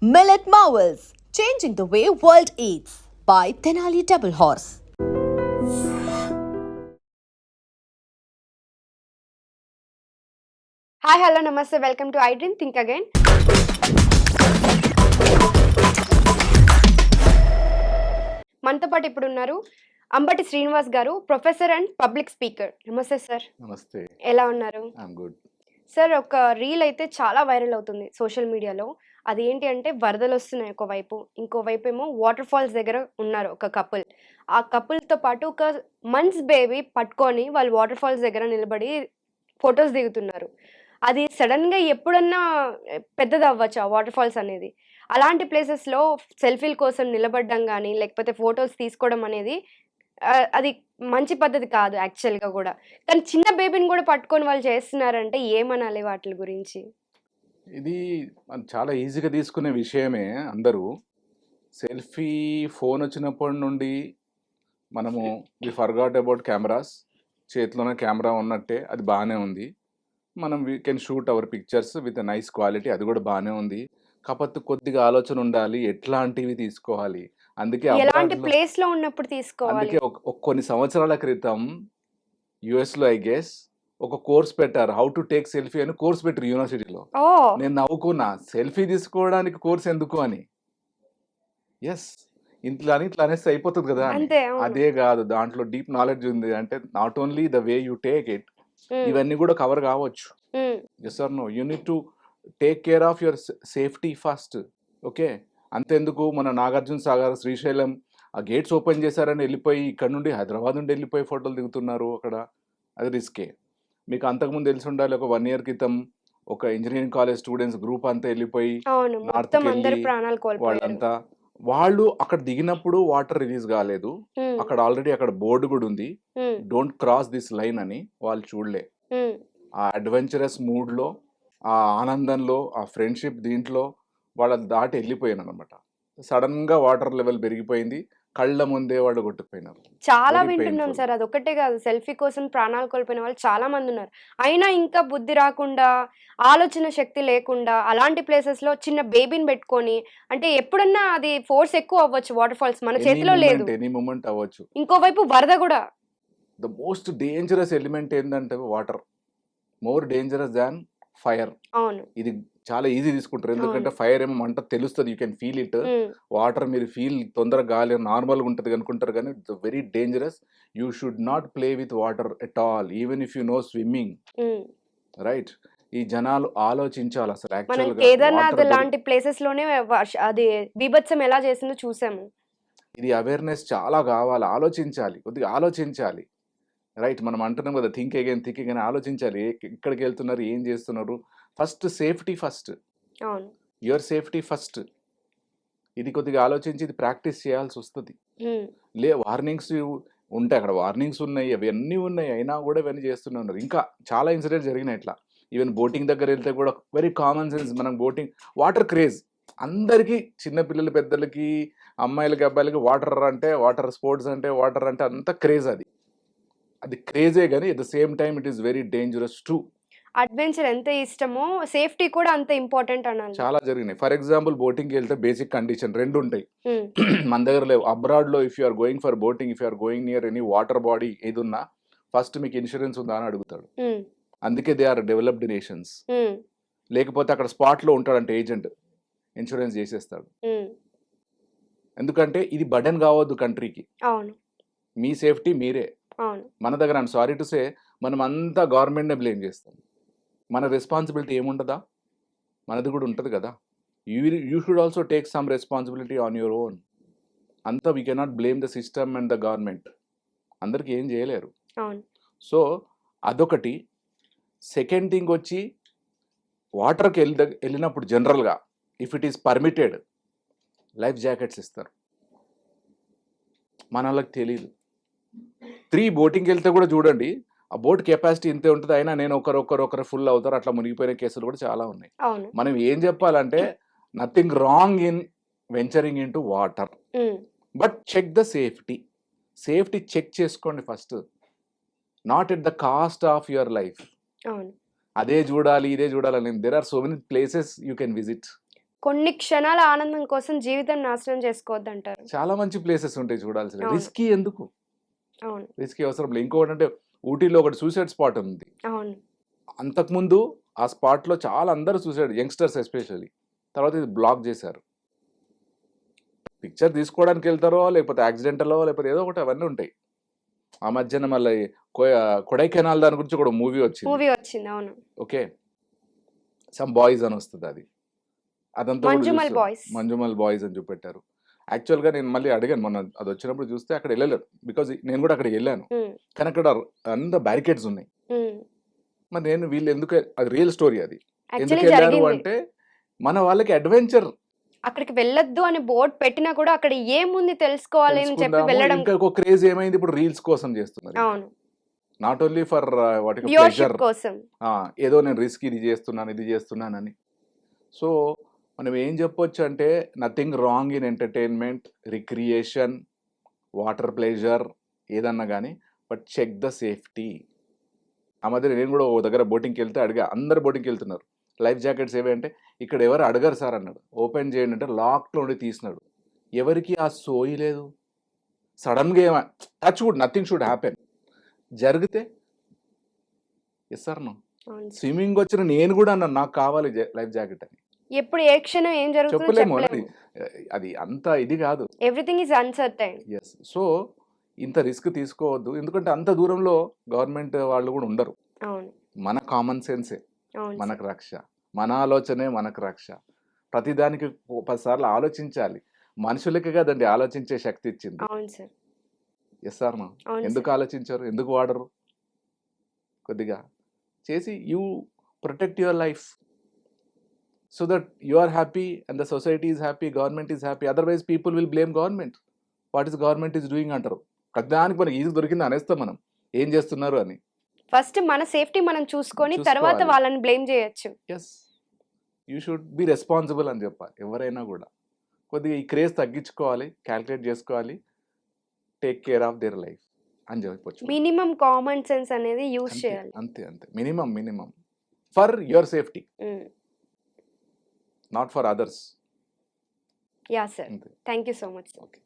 Millet Marvels, changing the way world eats by Tenali Double Horse. Hi hello నమస్తే welcome to I dream think again. మనతో పాటు ఇప్పుడు ఉన్నారు Ambati Srinivas garu, professor and public speaker. నమస్తే sir. నమస్తే. ఎలా ఉన్నారు? I'm good. సార్, ఒక రీల్ అయితే చాలా వైరల్ అవుతుంది సోషల్ మీడియాలో. అది ఏంటి అంటే వరదలు వస్తున్నాయి ఒకవైపు, ఇంకోవైపు ఏమో వాటర్ ఫాల్స్ దగ్గర ఉన్నారు ఒక కపుల్. ఆ కపుల్తో పాటు ఒక మంత్స్ బేబీ పట్టుకొని వాళ్ళు వాటర్ ఫాల్స్ దగ్గర నిలబడి ఫొటోస్ దిగుతున్నారు. అది సడన్గా ఎప్పుడన్నా పెద్దది అవ్వచ్చు ఆ వాటర్ ఫాల్స్ అనేది. అలాంటి ప్లేసెస్లో సెల్ఫీల కోసం నిలబడడం కానీ లేకపోతే ఫొటోస్ తీసుకోవడం అనేది అది మంచి పద్ధతి కాదు యాక్చువల్గా కూడా. కానీ చిన్న బేబీని కూడా పట్టుకొని వాళ్ళు చేస్తున్నారంటే ఏమనాలి వాటి గురించి? ఇది చాలా ఈజీగా తీసుకునే విషయమే. అందరూ సెల్ఫీ ఫోన్ వచ్చినప్పటి నుండి మనము వి ఫర్గాట్ అబౌట్ కెమెరాస్. చేతిలోనే కెమెరా ఉన్నట్టే అది బాగానే ఉంది. మనం we can shoot our pictures with nice quality, అది కూడా బాగానే ఉంది. కాకపోతే కొద్దిగా ఆలోచన ఉండాలి, ఎట్లాంటివి తీసుకోవాలి. అందుకే ఎలాంటి అబ్రాడ్లో ప్లేస్లో ఉన్నప్పుడు తీసుకోవాలి? అందుకే కొన్ని సంవత్సరాల క్రితం యుఎస్లో ఐ గెస్ ఒక కోర్స్ పెట్టారు, హౌ టు టేక్ సెల్ఫీ అని కోర్స్ పెట్టారు యూనివర్సిటీలో. ఓ నేను నవ్వుకున్నా, సెల్ఫీ తీసుకోవడానికి కోర్స్ ఎందుకు అని. ఎస్, ఇట్లా అనేసి అయిపోతుంది కదా అని. అంతే, అవును. అదే కాదు, దాంట్లో డీప్ నాలెడ్జ్ ఉంది. అంటే not only the way you take it, um, ఇవన్నీ కూడా కవర్ కావచ్చు. Um, yes or no, you need to take care of your safety first. Okay, అంతెందుకు మన నాగార్జున సాగర్, శ్రీశైలం ఆ గేట్స్ ఓపెన్ చేశారని వెళ్ళిపోయి ఇక్కడ నుండి హైదరాబాద్ నుండి వెళ్ళిపోయి ఫోటోలు దిగుతున్నారు అక్కడ. అది రిస్కే. మీకు అంతకుముందు తెలిసి ఉండాలి, ఒక 1 year క్రితం ఒక ఇంజనీరింగ్ కాలేజ్ స్టూడెంట్స్ గ్రూప్ అంతా వెళ్ళిపోయి అవును, మొత్తం నార్త్కి అందరు వెళ్ళి ప్రాణాలు కోల్పోయారు. వాళ్ళంతా వాళ్ళు అక్కడ దిగినప్పుడు వాటర్ రిలీజ్ కాలేదు. ఉమ్, అక్కడ ఆల్రెడీ అక్కడ బోర్డు కూడా ఉంది, ఉమ్, డోంట్ క్రాస్ దిస్ లైన్ అని. వాళ్ళు చూడలే. ఉమ్. ఆ అడ్వెంచరస్ మూడ్లో, ఆ ఆనందంలో, ఆ ఫ్రెండ్షిప్ దీంట్లో వాళ్ళ దాటి వెళ్ళిపోయాను అనమాట. సడన్గా వాటర్ లెవెల్ పెరిగిపోయింది, కళ్ళ ముందే వాళ్ళు కొట్టుకుపోయినారు. చాలా వెరీ వింటున్నాం పెయిన్ఫుల్. సార్. అదొక్కటే కాదు, సెల్ఫీ కోసం ప్రాణాలు కోల్పోయిన వాళ్ళు చాలా మంది ఉన్నారు. అయినా ఇంకా బుద్ధి రాకుండా, ఆలోచన శక్తి లేకుండా అలాంటి ప్లేసెస్‌లో చిన్న బేబీని పెట్టుకొని, అంటే ఎప్పుడన్నా అది ఫోర్స్ ఎక్కువ అవ్వచ్చు వాటర్ ఫాల్స్, మన చేతిలో లేదు. ఎనీ మూమెంట్ అవ్వచ్చు. ఇంకోవైపు వరద కూడా. ద మోస్ట్ డేంజరస్ ఎలిమెంట్ ఏంటంటే water. More dangerous than fire. అవును, ఇది చాలా ఈజీ తీసుకుంటారు, ఎందుకంటే అవును. ఫైర్ ఏమో మంట తెలుస్తుంది, యూ కెన్ ఫీల్ ఇట్. హ్మ్. వాటర్ మీరు ఫీల్ తొందరగా గాలి నార్మల్గా ఉంటుంది అనుకుంటారు, కానీ it's very dangerous. You should not play with water at all, even if you know swimming. హ్మ్. రైట్. ఈ జనాలు ఆలోచించాలి అసలు మనం యాక్చువల్గా కేదార్‌నాథ్ వాటర్ లాంటి ప్లేసెస్‌లోనే అది బీభత్సం ఎలా చేసిందో చూసాము. ఇది అవేర్నెస్ చాలా కావాలి, ఆలోచించాలి, కొద్దిగా ఆలోచించాలి. రైట్, మనం అంటున్నాం కదా, థింక్ అగైన్ థింక్ అగైన్. ఆలోచించాలి, ఎక్కడికి వెళ్తున్నారు, ఏం చేస్తున్నారు. ఫస్ట్ సేఫ్టీ ఫస్ట్, అవును. Your safety first. ఇది కొద్దిగా ఆలోచించి ఇది ప్రాక్టీస్ చేయాల్సి వస్తుంది. హ్మ్. వార్నింగ్స్ ఉంటాయి, అక్కడ వార్నింగ్స్ ఉన్నాయి, అవన్నీ ఉన్నాయి, అయినా కూడా ఇవన్నీ చేస్తూనే ఉన్నారు. ఇంకా చాలా ఇన్సిడెంట్స్ జరిగినాయి ఇట్లా. ఈవెన్ బోటింగ్ దగ్గర వెళ్తే కూడా వెరీ కామన్ సెన్స్. మనం బోటింగ్, వాటర్ క్రేజ్ అందరికీ, చిన్న పిల్లలు పెద్దలకి, అమ్మాయిలకి అబ్బాయిలకి వాటర్ అంటే, వాటర్ స్పోర్ట్స్ అంటే, వాటర్ అంటే అంత క్రేజ్. అది అది క్రేజే, కానీ at the same time it is very dangerous two. Adventure ఎంత ఇష్టమో సేఫ్టీ కూడా అంత ఇంపార్టెంట్ అనాలి. చాలా జరిగినాయి. ఫర్ ఎగ్జాంపుల్, బోటింగ్కి వెళ్తే బేసిక్ కండిషన్ 2 ఉంటాయి, హ్మ్. మన దగ్గర లేవు. అబ్రాడ్లో if you are going for boating, if you are going near any water body ఏదున్నా, ఫస్ట్ మీకు ఇన్సూరెన్స్ ఉందా అని అడుగుతాడు. హ్మ్. అందుకే దే ఆర్ డెవలప్డ్ నేషన్స్. హ్మ్. లేకపోతే అక్కడ స్పాట్లో ఉంటాడంటే ఏజెంట్, ఇన్సూరెన్స్ చేసేస్తాడు. హ్మ్. ఎందుకంటే ఇది బర్డెన్ కావద్దు కంట్రీకి. అవును, మీ సేఫ్టీ మీరే. అవును. మన దగ్గర, ఐమ్ సారీ టు సే, మనం అంతా గవర్నమెంట్నే బ్లేమ్ చేస్తాం. మన రెస్పాన్సిబిలిటీ ఏముండదా? మనది కూడా ఉంటుంది కదా. You should also take some responsibility on your own. అంతా we cannot blame the system and the government. అందరికీ ఏం చేయలేరు. అవును. సో అదొకటి. సెకండ్ థింగ్ వచ్చి, వాటర్కి వెళ్ళినప్పుడు జనరల్గా if it is permitted, life jackets ఇస్తారు. మన వాళ్ళకి తెలియదు. 3 బోటింగ్కి వెళ్తే కూడా చూడండి, ఆ బోట్ కెపాసిటీ ఇంతే ఉంటుంది, అయినా నేను ఒకరు ఫుల్ అవుతారు, అట్లా మునిగిపోయిన కేసులు కూడా చాలా ఉన్నాయి. అవును. మనం ఏం చెప్పాలంటే, nothing wrong in venturing in to water, hmm. But check the safety. Safety check చేసుకోండి first, not at the cost of your life. అవును. అదే చూడాలి, ఇదే చూడాలని. There are so many places you can visit. కొన్ని క్షణాల ఆనందం కోసం జీవితం నాశనం చేసుకోవద్దంటారు. చాలా మంచి ప్లేసెస్ ఉంటాయి చూడాల్సిన. అవును. రిస్కీ ఎందుకు? అవును. రిస్కీ అవసరం లేదు. ఇంకొకటంటే ఊటీలో ఒకటి సూసైడ్ స్పాట్ ఉంది. అవును. అంతకుముందు ఆ స్పాట్‌లో చాలా అందరూ సూసైడ్ యంగ్‌స్టర్స్ ఎస్పెషల్లీ. తర్వాత ఇది బ్లాక్ చేశారు. పిక్చర్ తీసుకోవడానికెళ్తారో, లేకపోతే యాక్సిడెంటలో, లేకపోతే ఏదో ఒకటి అవన్నీ ఉంటాయి. ఆ మధ్యన మళ్ళీ కొడైకెనాల్ దాని గురించి ఒక మూవీ వచ్చింది. మూవీ వచ్చింది. అవును. ఓకే. సమ్ బాయ్స్ అని వస్తదది. అదంతా కూడా మంజుమల్ చూస్తాం. బాయ్స్. మంజుమల్ బాయ్స్ అని చూపెట్టారు. యాక్చువల్‌గా నేను మళ్ళీ అడిగాను మొన్న అదొచ్చినప్పుడు చూస్తే అక్కడ ఎళ్ళలేదు. బికాజ్ నేను కూడా అక్కడికెళ్ళాను. హ్మ్. కానీ అక్కడ అంతా బ్యారికేడ్స్ ఉన్నాయి. హ్మ్. మరి నేను వీళ్ళెందుకు అది రియల్ స్టోరీ అది. యాక్చువల్లీ ఎందుకెళ్లారు జరిగింది. అంటే మన వాళ్ళకి అడ్వెంచర్ అక్కడికి వెళ్ళొద్దు అని బోర్డ్ పెట్టినా కూడా అక్కడ ఏముంది తెలుసుకోవాలి అని చెప్పి తెలుసుకుందాము. వెళ్ళడం. ఇంకా ఒక క్రేజ్ ఏమైంది ఇప్పుడు రీల్స్ కోసం చేస్తున్నారు. అవును. నాట్ ఓన్లీ ఫర్ వాటికి వ్యూవర్షిప్ ప్లెజర్. కోసం. ఏదో నేను రిస్క్ ఇది చేస్తున్నానని. సో మనం ఏం చెప్పొచ్చు అంటే nothing wrong in entertainment, recreation, water pleasure ఏదన్నా కానీ, బట్ చెక్ ద సేఫ్టీ. ఆ మధ్య నేను కూడా ఓ దగ్గర బోటింగ్కి వెళ్తే అడిగా, అందరు బోటింగ్కి వెళ్తున్నారు. లైఫ్ జాకెట్స్ ఏవి అంటే, ఇక్కడ ఎవరు అడగరు సార్ అన్నాడు. ఓపెన్ చేయండి అంటే లాక్లో ఉండి తీసినాడు. ఎవరికి ఆ సోయి లేదు. సడన్గా ఏమ touch wood nothing should happen. జరిగితే ఎస్ సార్ నో. అవును. స్విమ్మింగ్ వచ్చిన నేను కూడా అన్నాను నాకు కావాలి లైఫ్ జాకెట్ అని. ఎప్పుడు ఏ క్షణం ఏం జరుగుతుందో చెప్పలేము అది. చెప్పలేము. అది అంత ఇది కాదు. Everything is uncertain. Yes. So ఇంత రిస్క్ తీసుకోవద్దు. ఎందుకంటే అంత దూరంలో గవర్నమెంట్ వాళ్ళు కూడా ఉండరు. అవును. మన కామన్ సెన్సే అవును. మనకు రక్ష. మన ఆలోచనే మనకు రక్ష. ప్రతిదానికి 10 సార్లు ఆలోచించాలి. మనుషులకి కదండి ఆలోచించే శక్తి ఇచ్చింది. అవును సార్. ఎస్ సార్ నా. అవును ఎందుకు సార్. ఆలోచించరు? ఎందుకు వాడరు? కొద్దిగా చేసి you protect your life so that you are happy and the society is happy, government is happy. Otherwise people will blame government. What is government is doing అంటారు. ప్రతిదానికి మనకి ఈజీ దొరికింది అనేస్తాం మనం. ఏం చేస్తున్నారు అని. ఫస్ట్ మన సేఫ్టీ మనం చూసుకొని తర్వాత చూసుకోవాలి. వాళ్ళని బ్లేమ్ చేయొచ్చు. Yes. You should be responsible అని చెప్పాలి ఎవరైనా కూడా. కొద్దిగా ఈ క్రేజ్ తగ్గించుకోవాలి, క్యాల్కులేట్ చేసుకోవాలి, take care of their life అని చెప్పొచ్చు. మినిమం కామన్ సెన్స్ అనేది యూజ్ అంతే చేయాలి. అంతే అంతే. Minimum for your safety, not for others. Yeah sir. అంతే. Thank you so much. Okay.